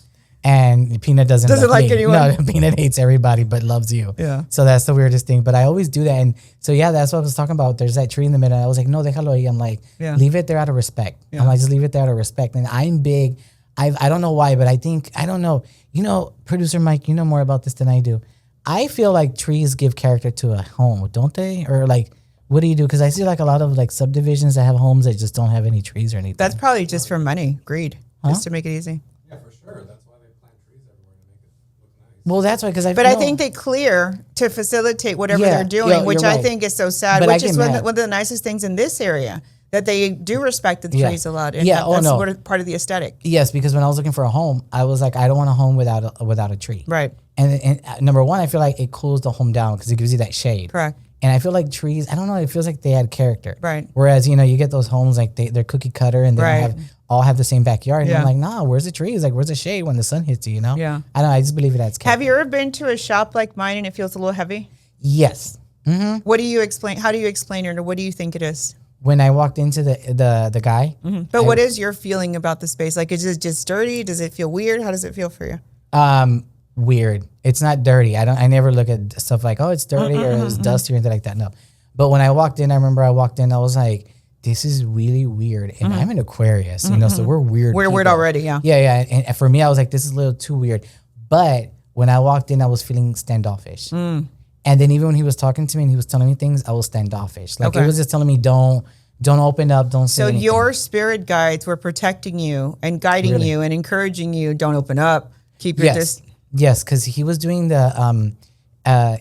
And Peanut doesn't like anyone. No, Peanut hates everybody but loves you. Yeah. So that's the weirdest thing. But I always do that. And so, yeah, that's what I was talking about. There's that tree in the middle. I was like, no, déjalo ahí. I'm like, leave it there out of respect. I'm like, just leave it there out of respect. And I'm big. I don't know why, but I think, I don't know. You know, Producer Mike, you know more about this than I do. I feel like trees give character to a home, don't they? Or like, what do you do? Because I see like a lot of like subdivisions that have homes that just don't have any trees or anything. That's probably just for money, greed, just to make it easy. Yeah, for sure. That's why they plant trees everywhere to make it look nice. Well, that's why, because I think they clear to facilitate whatever they're doing, which I think is so sad. But which is one of the nicest things in this area, that they do respect the trees a lot. And that's part of the aesthetic. Yes, because when I was looking for a home, I was like, I don't want a home without a tree. Right. And number one, I feel like it cools the home down because it gives you that shade. Correct. And I feel like trees, I don't know, it feels like they had character. Right. Whereas, you know, you get those homes like they're cookie cutter and they all have the same backyard. And I'm like, nah, where's the trees? Like, where's the shade when the sun hits you, you know? Yeah. I don't know, I just believe it adds character. Have you ever been to a shop like mine and it feels a little heavy? Yes. Mm-hmm. What do you explain? How do you explain it, or what do you think it is? When I walked into the guy. Mm-hmm. But what is your feeling about the space? Like, is it just dirty? Does it feel weird? How does it feel for you? Weird. It's not dirty. I never look at stuff like, oh, it's dirty or it's dusty or anything like that. No. But when I walked in, I remember I was like, this is really weird. And I'm an Aquarius, you know, so we're weird. We're weird already, yeah. Yeah. And for me, I was like, this is a little too weird. But when I walked in, I was feeling standoffish. And then even when he was talking to me and he was telling me things, I was standoffish. Like, it was just telling me, don't open up, don't say anything. Your spirit guides were protecting you and guiding you and encouraging you, don't open up, keep your distance. Yes, because he was doing the,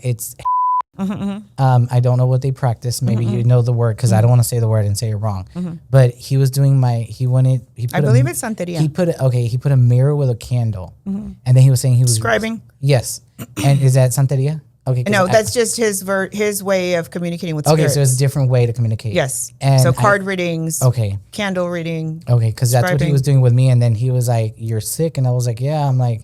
it's... I don't know what they practice. Maybe you know the word, because I don't want to say the word and say it wrong. But he was doing I believe it's Santeria. He put a mirror with a candle, and then he was saying he was scribing. Yes, and is that Santeria? Okay. No, that's just his way of communicating with spirits. Okay, so it's a different way to communicate. Yes. And so card readings. Okay. Candle reading. Okay, because that's what he was doing with me. And then he was like, "You're sick," and I was like, "Yeah." I'm like,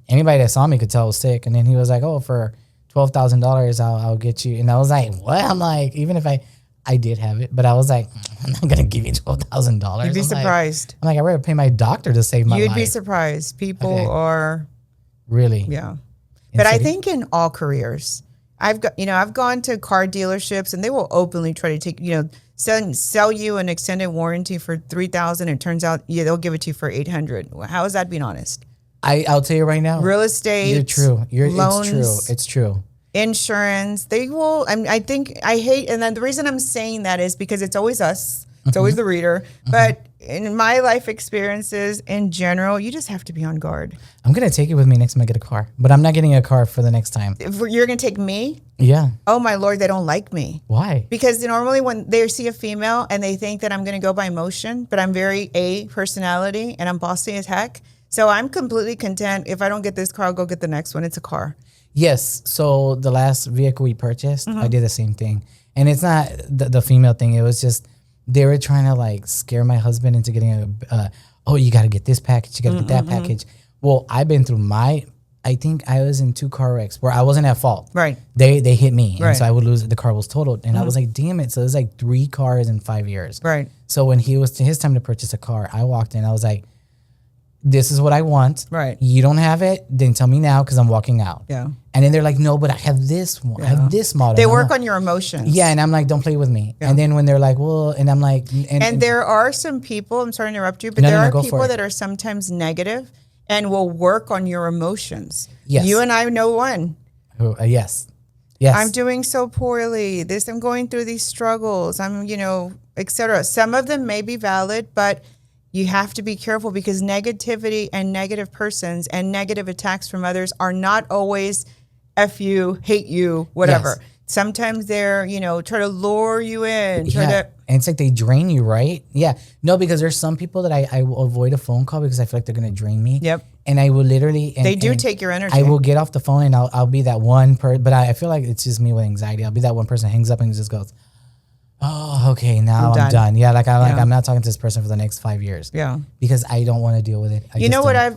anybody that saw me could tell I was sick. And then he was like, "Oh, for $12,000, I'll get you." And I was like, "What?" I'm like, even if I did have it, but I was like, I'm not gonna give you $12,000. You'd be surprised. I'm like, I'd rather pay my doctor to save my life. You'd be surprised. People are really, yeah. But I think in all careers, I've gone to car dealerships and they will openly try to take, sell you an extended warranty for $3,000 and it turns out they'll give it to you for $800. How is that being honest? I'll tell you right now. Real estate. You're true. Loans, It's true. Insurance. They will. I think I hate, and then the reason I'm saying that is because it's always us. It's always the reader. But in my life experiences in general, you just have to be on guard. I'm gonna take it with me next time I get a car, but I'm not getting a car for the next time. If you're gonna take me? Yeah. Oh my Lord, they don't like me. Why? Because normally when they see a female and they think that I'm gonna go by emotion, but I'm very A personality and I'm bossy as heck. So I'm completely content. If I don't get this car, I'll go get the next one. It's a car. Yes. So the last vehicle we purchased, I did the same thing, and it's not the female thing. It was just they were trying to like scare my husband into getting oh, you got to get this package, you got to get that package. Well, I've been through I think I was in 2 car wrecks where I wasn't at fault. Right. They hit me, Right. and so I would lose. The car was totaled, and I was like, damn it. So it was like 3 cars in 5 years. Right. So when it was his time to purchase a car, I walked in. I was like, this is what I want. Right. You don't have it, then tell me now because I'm walking out. Yeah. And then they're like, no, but I have this one. I have this model. They work on your emotions. Yeah, and I'm like, don't play with me. Yeah. And then when they're like, well, and I'm like, and there are some people, I'm sorry to interrupt you, but there are people that are sometimes negative and will work on your emotions. Yes. You and I know one. Yes. Yes. I'm doing so poorly. I'm going through these struggles. I'm, etc. Some of them may be valid, but you have to be careful because negativity and negative persons and negative attacks from others are not always F you, hate you, whatever. Yes. Sometimes they're, try to lure you in. And it's like they drain you, right? Yeah. No, because there's some people that I will avoid a phone call because I feel like they're going to drain me. Yep. And I will literally... they do take your energy. I will get off the phone and I'll be that one person, but I feel like it's just me with anxiety. I'll be that one person who hangs up and just goes, oh, okay, now I'm done. Yeah, I'm not talking to this person for the next 5 years. Yeah. Because I don't want to deal with it.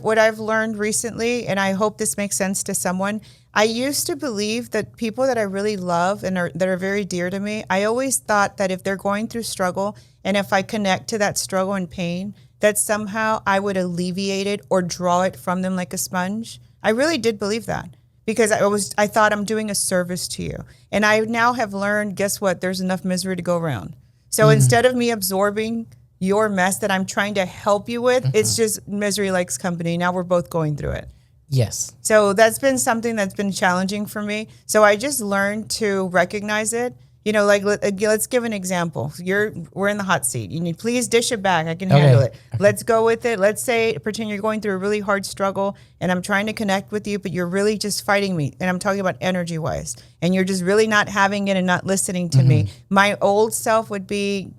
What I've learned recently, and I hope this makes sense to someone. I used to believe that people that I really love and that are very dear to me, I always thought that if they're going through struggle and if I connect to that struggle and pain, that somehow I would alleviate it or draw it from them like a sponge. I really did believe that. Because I thought I'm doing a service to you. And I now have learned, guess what? There's enough misery to go around. So instead of me absorbing your mess that I'm trying to help you with, it's just misery likes company. Now we're both going through it. Yes. So that's been something that's been challenging for me. So I just learned to recognize it. Let's give an example. We're in the hot seat. You need, please dish it back. I can handle it. Okay. Let's go with it. Let's pretend you're going through a really hard struggle and I'm trying to connect with you, but you're really just fighting me. And I'm talking about energy wise. And you're just really not having it and not listening to me. My old self would be,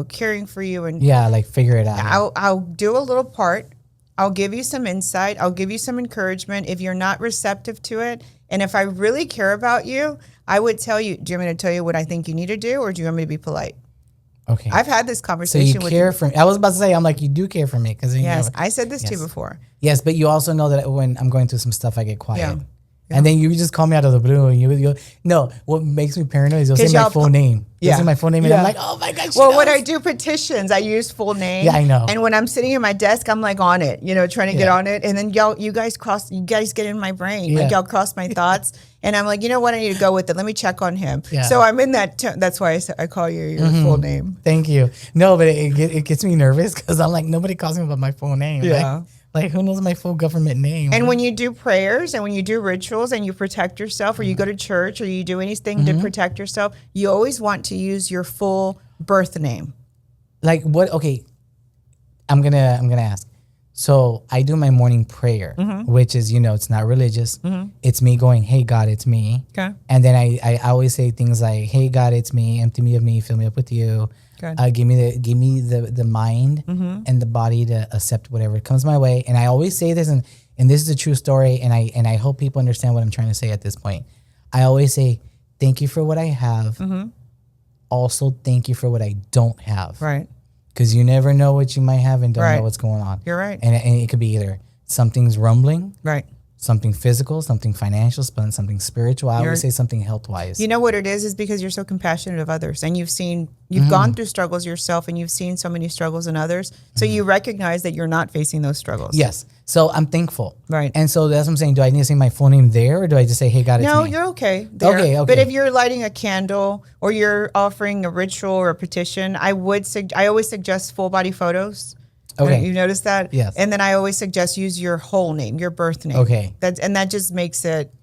caring for you and figure it out. I'll do a little part. I'll give you some insight. I'll give you some encouragement. If you're not receptive to it, and if I really care about you, I would tell you, do you want me to tell you what I think you need to do, or do you want me to be polite? Okay. I've had this conversation with you. So you care for me. I was about to say, I'm like, you do care for me. Yes, I said this to you before. Yes, but you also know that when I'm going through some stuff, I get quiet. Yeah. And then you just call me out of the blue and you no, what makes me paranoid is you'll say my full name. You'll say my full name and I'm like, oh my God, well, when I do petitions, I use full name. Yeah, I know. And when I'm sitting at my desk, I'm like on it, trying to get on it. And then you guys get in my brain. Like y'all cross my thoughts. And I'm like, you know what? I need to go with it. Let me check on him. Yeah. So I'm in that. That's why I call you your full name. Thank you. No, but it gets me nervous because I'm like, nobody calls me by my full name. Yeah. Like, who knows my full government name? And when you do prayers and when you do rituals and you protect yourself or you go to church or you do anything to protect yourself, you always want to use your full birth name. Like what? Okay, I'm gonna ask. So I do my morning prayer, which is, it's not religious. It's me going, hey, God, it's me. Okay. And then I always say things like, hey, God, it's me. Empty me of me. Fill me up with you. Give me the mind and the body to accept whatever comes my way. And I always say this, and this is a true story. And I hope people understand what I'm trying to say at this point. I always say, thank you for what I have. Also, thank you for what I don't have. Right. Because you never know what you might have and don't know what's going on. You're right. And it could be either something's rumbling, Right. something physical, something financial, something spiritual. I always say something health-wise. You know what it is because you're so compassionate of others, and you've gone through struggles yourself, and you've seen so many struggles in others. So you recognize that you're not facing those struggles. Yes. So I'm thankful. Right. And so that's what I'm saying. Do I need to say my full name there, or do I just say, hey, God, it's No, me? you're okay. There. Okay. But if you're lighting a candle or you're offering a ritual or a petition, I always suggest full body photos. Okay. You notice that? Yes. And then I always suggest use your whole name, your birth name. Okay. That just makes it,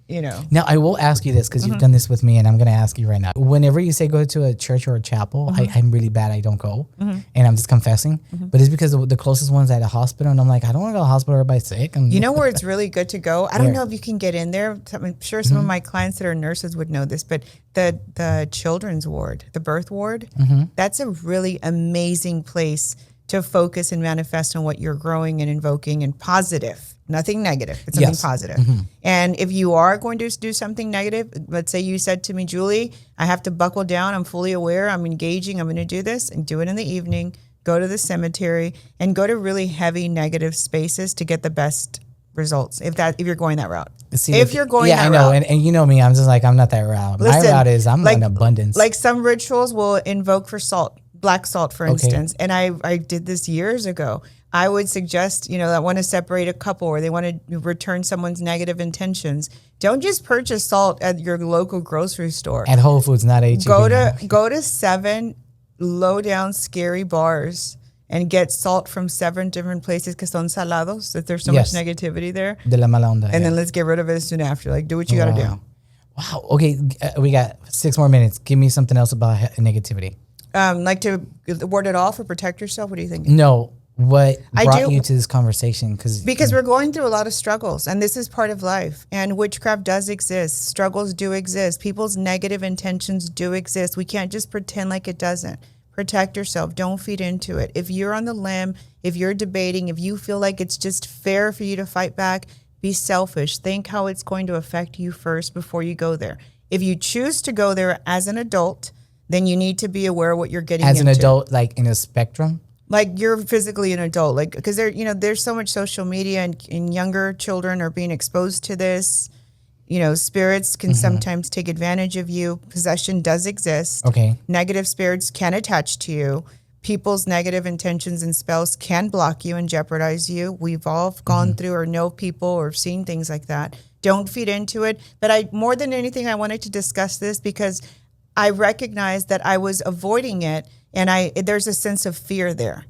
Now, I will ask you this because you've done this with me, and I'm going to ask you right now. Whenever you say go to a church or a chapel, I'm really bad. I don't go, and I'm just confessing. But it's because the closest one's at a hospital, and I'm like, I don't want to go to the hospital. Everybody's sick. You know where it's really good to go? I don't know if you can get in there. I'm sure some of my clients that are nurses would know this, but the children's ward, the birth ward, that's a really amazing place to focus and manifest on what you're growing and invoking and positive, nothing negative. It's something positive. And if you are going to do something negative, let's say you said to me, Julie, I have to buckle down. I'm fully aware. I'm engaging. I'm going to do this, and do it in the evening. Go to the cemetery and go to really heavy negative spaces to get the best results. If you're going that route. If you're going that route. Yeah, I know. And you know me, I'm just like, I'm not that route. Listen, my route is I'm in abundance. Like some rituals will invoke for salt. Black salt, for instance, and I did this years ago. I would suggest, that want to separate a couple or they want to return someone's negative intentions. Don't just purchase salt at your local grocery store. At Whole Foods, not H-E-B. Go to 7 low down scary bars and get salt from 7 different places que son salados, that there's so much negativity there. De la mala onda. And then let's get rid of it soon after. Like, do what you got to do. Wow. Okay, we got 6 more minutes. Give me something else about negativity. Like to ward it off or protect yourself? What are you thinking? No. What brought you to this conversation? Because we're going through a lot of struggles, and this is part of life. And witchcraft does exist. Struggles do exist. People's negative intentions do exist. We can't just pretend like it doesn't. Protect yourself. Don't feed into it. If you're on the limb, if you're debating, if you feel like it's just fair for you to fight back, be selfish. Think how it's going to affect you first before you go there. If you choose to go there as an adult, then you need to be aware of what you're getting into. As an adult, like in a spectrum? Like you're physically an adult, like, because there's so much social media and younger children are being exposed to this. Spirits can sometimes take advantage of you. Possession does exist. Okay. Negative spirits can attach to you. People's negative intentions and spells can block you and jeopardize you. We've all gone through or know people or seen things like that. Don't feed into it. But more than anything, I wanted to discuss this because I recognized that I was avoiding it, and there's a sense of fear there.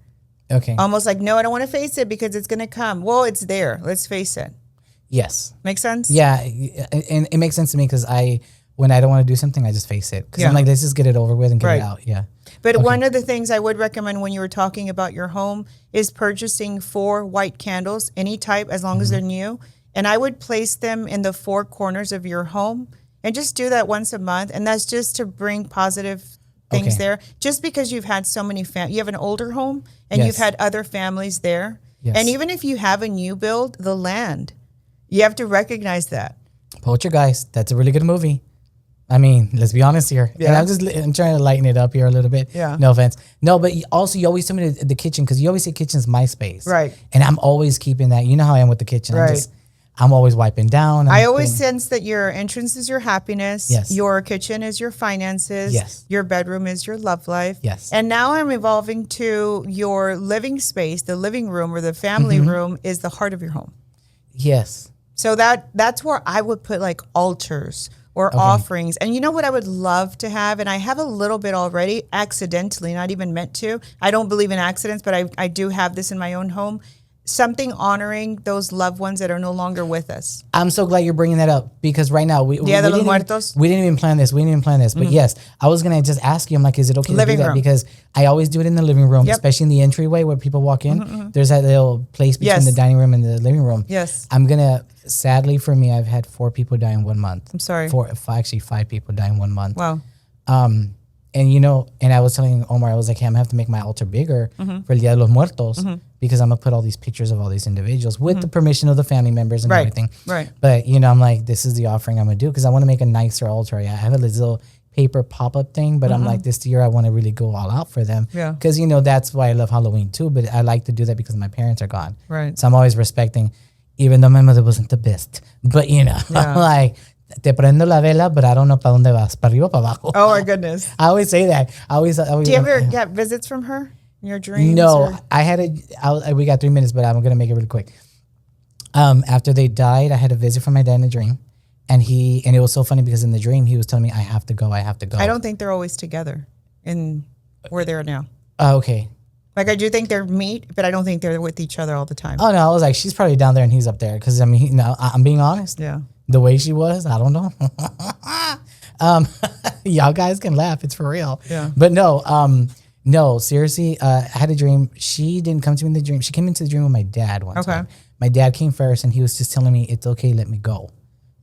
Okay. Almost like, no, I don't want to face it because it's going to come. Well, it's there. Let's face it. Yes. Make sense? Yeah, and it makes sense to me because when I don't want to do something, I just face it. Because I'm like, let's just get it over with and get it out. Yeah. But one of the things I would recommend when you were talking about your home is purchasing 4 white candles, any type, as long as they're new. And I would place them in the 4 corners of your home. And just do that once a month. And that's just to bring positive things there. Just because you've had so many you have an older home and you've had other families there. Yes. And even if you have a new build, the land, you have to recognize that. Poltergeist, that's a really good movie. I mean, let's be honest here. Yeah. And I'm trying to lighten it up here a little bit. Yeah. No offense. No, but you always tell me the kitchen, because you always say kitchen's my space. Right. And I'm always keeping that. You know how I am with the kitchen. Right. I'm always wiping down. I always sense that your entrance is your happiness. Yes. Your kitchen is your finances. Yes. Your bedroom is your love life. Yes. And now I'm evolving to your living space. The living room or the family room is the heart of your home. Yes. So that's where I would put like altars or offerings. And you know what I would love to have? And I have a little bit already, accidentally, not even meant to. I don't believe in accidents, but I do have this in my own home. Something honoring those loved ones that are no longer with us. I'm so glad you're bringing that up, because right now we didn't even plan this. But yes, I was going to just ask you, I'm like, is it okay to do that? Because I always do it in the living room, especially in the entryway where people walk in. There's that little place between the dining room and the living room. Yes. Sadly for me, I've had 4 people die in 1 month. I'm sorry. 5 people die in 1 month. Wow. And I was telling Omar, I was like, hey, I'm going to have to make my altar bigger for El Dia de los Muertos, because I'm gonna put all these pictures of all these individuals with the permission of the family members and everything. Right. But I'm like, this is the offering I'm gonna do because I want to make a nicer altar. I have a little paper pop-up thing, but I'm like, this year I want to really go all out for them. Yeah. Because that's why I love Halloween too. But I like to do that because my parents are gone. Right. So I'm always respecting, even though my mother wasn't the best. But I'm like, te prendo la vela, but I don't know para dónde vas, para arriba, para abajo. Oh my goodness. I always say that. I always Do you ever get visits from her in your dreams? No, we got 3 minutes, but I'm going to make it really quick. After they died, I had a visit from my dad in a dream. And it was so funny because in the dream, he was telling me, I have to go. I don't think they're always together in where they're now. Okay. Like I do think they're meet, but I don't think they're with each other all the time. Oh no, I was like, she's probably down there and he's up there. Because I'm being honest. Yeah. The way she was, I don't know. Y'all guys can laugh. It's for real. Yeah. But no, seriously, I had a dream. She didn't come to me in the dream. She came into the dream with my dad one time. My dad came first and he was just telling me, it's okay, let me go.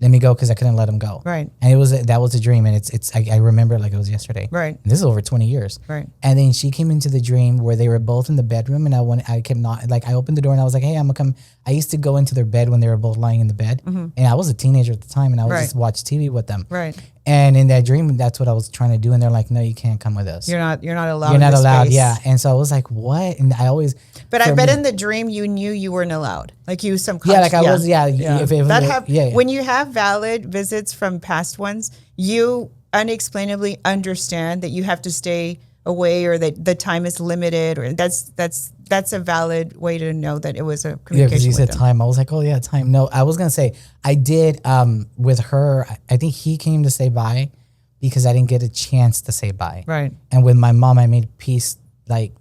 Let me go because I couldn't let him go. Right. And that was a dream, and I remember it like it was yesterday. Right. And this is over 20 years. Right. And then she came into the dream where they were both in the bedroom, and I kept not like I opened the door and I was like, hey, I'm gonna come. I used to go into their bed when they were both lying in the bed, and I was a teenager at the time, and I would just watch TV with them. Right. And in that dream, that's what I was trying to do, and they're like, no, you can't come with us. You're not allowed. You're not allowed. Yeah. And so I was like, what? And I always. But I bet in the dream you knew you weren't allowed. Like you subconsciously. Yeah, like I was. Yeah. If when you have valid visits from past ones, you unexplainably understand that you have to stay away or that the time is limited, or that's a valid way to know that it was a communication. Yeah, because you said them. time. I was like, oh yeah, time. No, I was gonna say I did with her. I think he came to say bye because I didn't get a chance to say bye. Right. And with my mom, I made peace like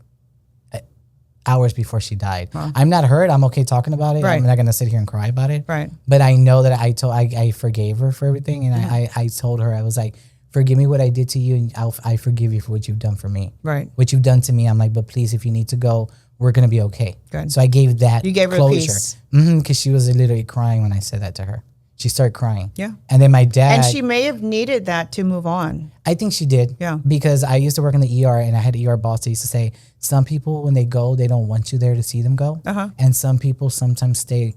hours before she died. Huh. I'm not hurt. I'm okay talking about it. Right. I'm not gonna sit here and cry about it. Right. But I know that I forgave her for everything, and I told her, I was like, forgive me what I did to you, and I forgive you for what you've done for me. Right. What you've done to me. I'm like, but please, if you need to go, we're going to be okay. Good. So I gave that You gave her closure. peace. Because she was literally crying when I said that to her. She started crying. Yeah. And then my dad. And she may have needed that to move on. I think she did. Yeah. Because I used to work in the ER, and I had an ER boss that used to say, some people, when they go, they don't want you there to see them go. Uh-huh. And some people sometimes stay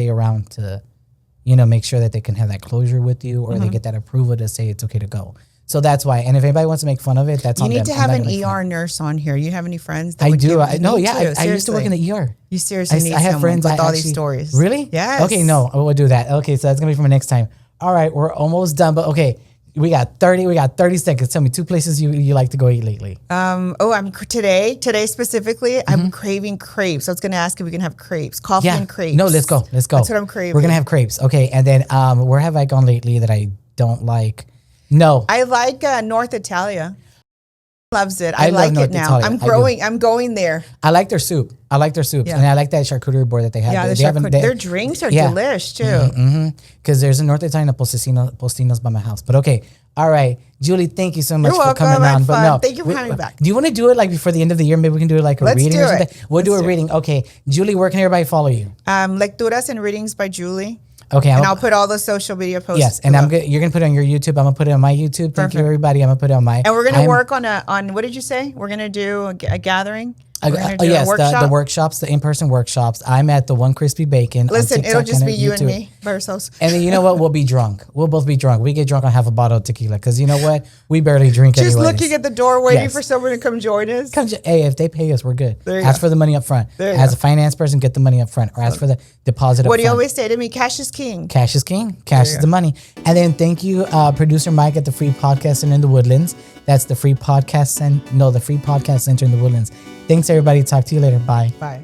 around to, make sure that they can have that closure with you, or they get that approval to say it's okay to go. So that's why. And if anybody wants to make fun of it, that's on them. You need to have an ER nurse on here. You have any friends? I do. I used to work in the ER. You seriously need I have someone friends with all these stories. Really? Yes. Okay, no, we'll do that. Okay, so that's going to be for my next time. All right, we're almost done. But okay, we got 30 seconds. Tell me 2 places you like to go eat lately. Today specifically, I'm craving crepes. I was going to ask if we can have crepes, coffee and crepes. No, let's go. That's what I'm craving. We're going to have crepes. Okay, and then where have I gone lately that I don't like? No. I like North Italia. Loves it. I love like North it now. Italia. I'm going there. I like their soup. And I like that charcuterie board that they have. Yeah, their drinks are delish too. Because there's a North Italian Postino's by my house. But okay. All right. Julie, thank you so much for coming on. But no, thank you for having me back. Do you want to do it like before the end of the year? Maybe we can do it like a reading or something. We'll do a reading. Okay. Julie, where can everybody follow you? Lecturas and Readings by Julie. Okay, I'll put all the social media posts. Yes, and you're gonna put it on your YouTube. I'm gonna put it on my YouTube. Thank you, everybody. I'm gonna put it on my. And we're gonna work on what did you say? We're gonna do a gathering. Yes, the workshops, the in-person workshops. I'm at the One Crispy Bacon. Listen, it'll just be you and me by ourselves. And then you know what? We'll be drunk. We'll both be drunk. We get drunk on half a bottle of tequila because you know what? We barely drink anyways. Just looking at the door, waiting for someone to come join us. Hey, if they pay us, we're good. Ask for the money up front. As a finance person, get the money up front, or ask for the deposit up front. What do you always say to me? Cash is king. Cash is king. Cash is the money. And then thank you, producer Mike at the Free Podcast Center in the Woodlands. That's the Free Podcast Center in the Woodlands. Thanks, everybody. Talk to you later. Bye. Bye.